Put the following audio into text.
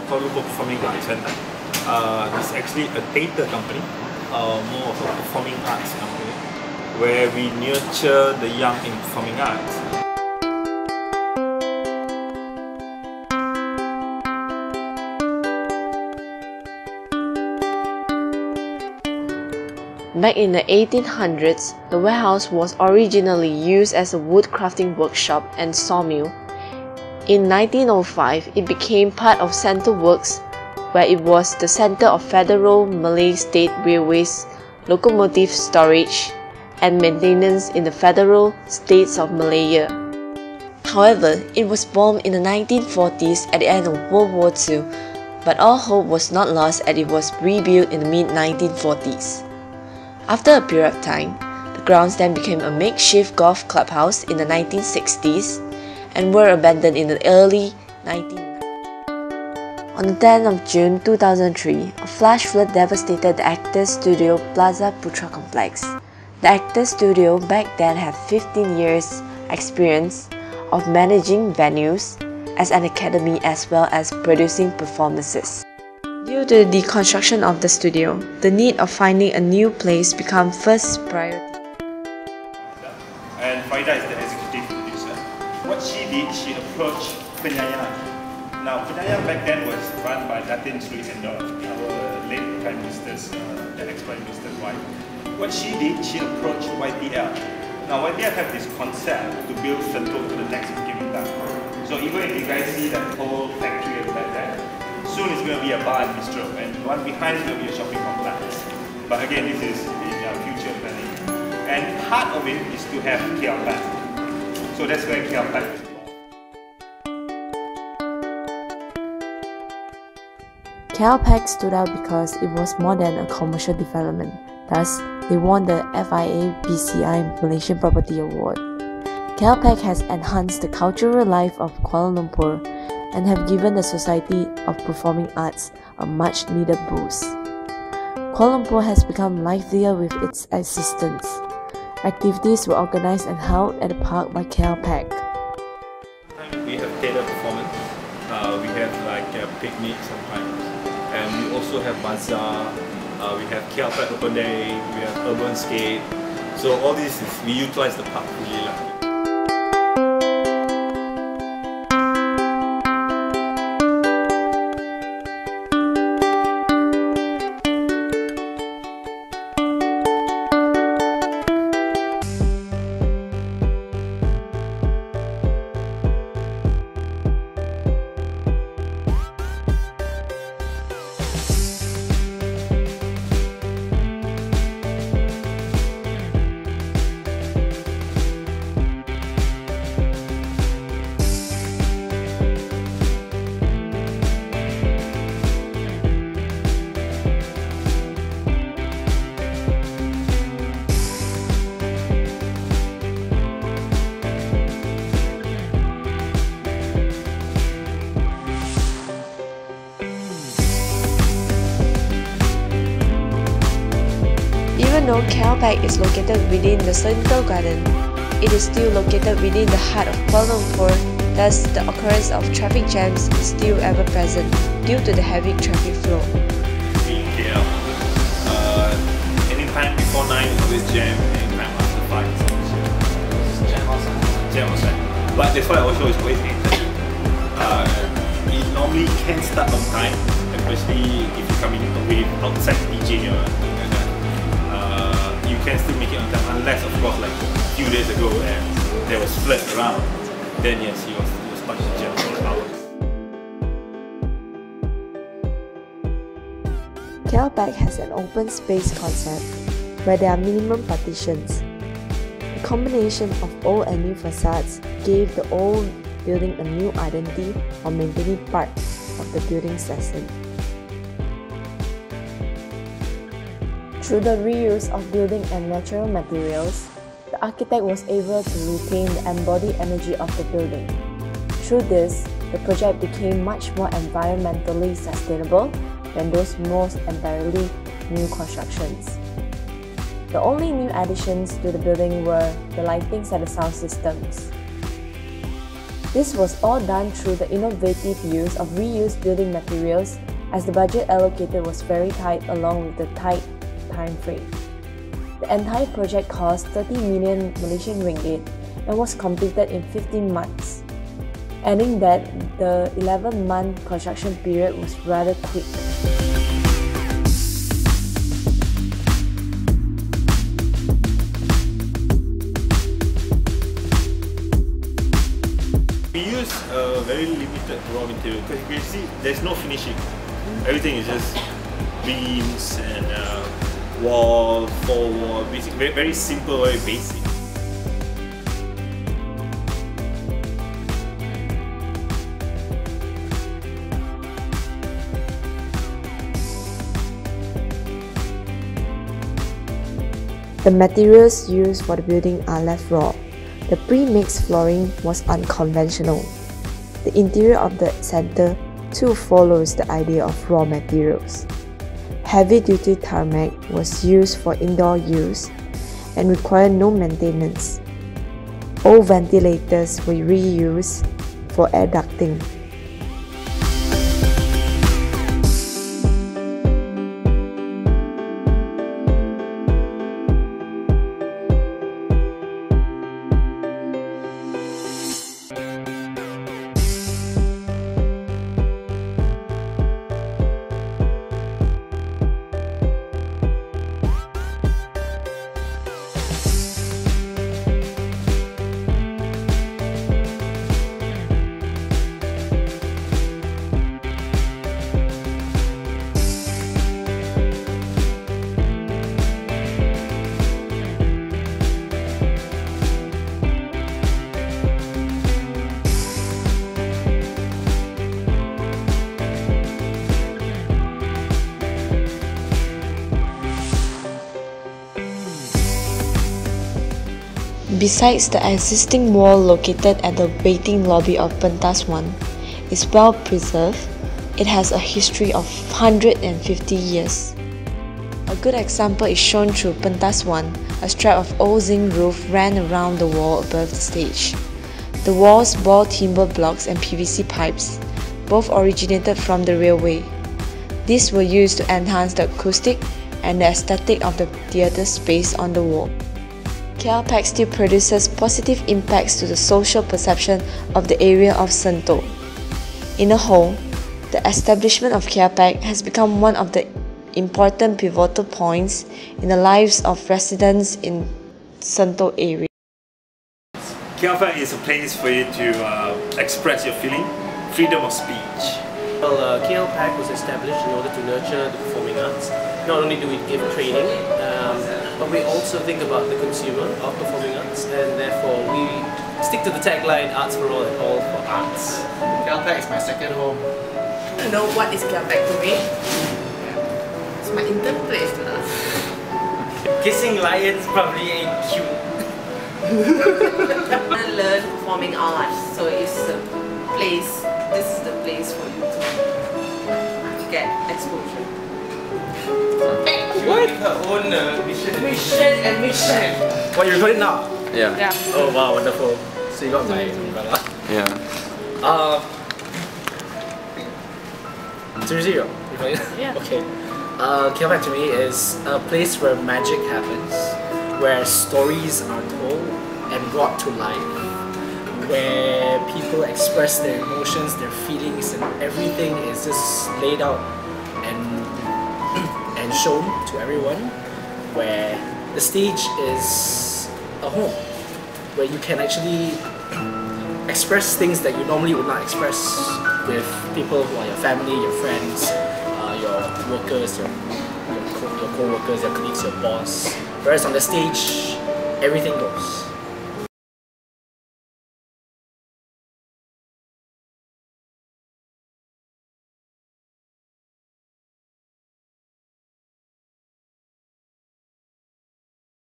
Kuala Lumpur Performing Arts Center. It's actually a theatre company, more of a performing arts company, where we nurture the young in performing arts. Back in the 1800s, the warehouse was originally used as a wood crafting workshop and sawmill. In 1905, it became part of Central Works, where it was the center of Federal Malay State Railways, locomotive storage, and maintenance in the Federal States of Malaya. However, it was bombed in the 1940s at the end of World War II, but all hope was not lost as it was rebuilt in the mid-1940s. After a period of time, the grounds then became a makeshift golf clubhouse in the 1960s and were abandoned in the early 1990s. On the 10th of June 2003, a flash flood devastated the Actors Studio Plaza Putra complex. The Actors Studio back then had 15 years experience of managing venues as an academy as well as producing performances. Due to the deconstruction of the studio, the need of finding a new place became first priority. And Faida is the executive producer. What she did, she approached Penyayang. Now, Penyayang back then was run by Datin Sri Endor, our late Prime Minister's, the ex-Prime Minister's wife. What she did, she approached YPL. Now, YPL have this concept to build Sentul to the next Bukit. So even if you guys see that whole factory back there, soon it's going to be a bar and bistro, and the one behind is going to be a shopping complex. But again, this is in our future planning. And part of it is to have KLPAC. So that's where KLPAC is born. KLPAC stood out because it was more than a commercial development. Thus, they won the FIA BCI Malaysian Property Award. KLPAC has enhanced the cultural life of Kuala Lumpur and have given the Society of Performing Arts a much-needed boost. Kuala Lumpur has become livelier with its assistance. Activities were organized and held at the park by KLPAC. We have theatre performance, we have like picnic sometimes, and we also have bazaar, we have KLPAC Open Day, we have Urban Skate. So all this is, we utilize the park really. Even though KLPAC is located within the Central Garden, it is still located within the heart of Kuala Lumpur, thus the occurrence of traffic jams is still ever present due to the heavy traffic flow. In KL, anytime before 9 is always jam, anytime after 5 is always jam outside. But that's why also it's always hated. It normally can start on time, especially if you're coming away outside DJ. You can still make it on time, unless of course like a few days ago and there was flood around, then yes, it was much jam for hours. KLPAC has an open space concept where there are minimum partitions. The combination of old and new facades gave the old building a new identity while maintaining part of the building's essence. Through the reuse of building and natural materials, the architect was able to retain the embodied energy of the building. Through this, the project became much more environmentally sustainable than those most entirely new constructions. The only new additions to the building were the lightings and the sound systems. This was all done through the innovative use of reused building materials, as the budget allocated was very tight along with the tight time frame. The entire project cost 30 million Malaysian ringgit and was completed in 15 months, adding that the 11-month construction period was rather quick. We use very limited raw material because you see there's no finishing. Everything is just beams and wall, four wall, basic, very simple, very basic. The materials used for the building are left raw. The pre-mixed flooring was unconventional. The interior of the centre too follows the idea of raw materials. Heavy-duty tarmac was used for indoor use and required no maintenance. Old ventilators were reused for air ducting. Besides, the existing wall located at the waiting lobby of Pentas 1 is well preserved. It has a history of 150 years. A good example is shown through Pentas 1. A strap of old zinc roof ran around the wall above the stage. The walls bore timber blocks and PVC pipes. Both originated from the railway. These were used to enhance the acoustic and the aesthetic of the theatre space on the wall. KLPAC still produces positive impacts to the social perception of the area of Sentul. In a whole, the establishment of KLPAC has become one of the important pivotal points in the lives of residents in Sentul area. KLPAC is a place for you to express your feeling, freedom of speech. Well, KLPAC was established in order to nurture the performing arts. Not only do we give training, but we also think about the consumer of performing arts, and therefore we stick to the tagline, arts for all and all for arts. KLPAC is my second home. You know what is KLPAC to me? It's my intern place lah. Kissing lions probably ain't cute. I learn performing arts, so it's a place. This is the place for you to get exposure. What? Her own mission. Mission. What, you recording now? Yeah. Oh wow, wonderful. So you got my umbrella. Yeah. Seriously, you recording? Yeah. Okay. KLPAC to me is a place where magic happens, where stories are told and brought to life, where people express their emotions, their feelings, and everything is just laid out and shown to everyone, where the stage is a home, where you can actually express things that you normally would not express with people who are your family, your friends, your workers, your co-workers, your colleagues, your boss. Whereas on the stage, everything goes.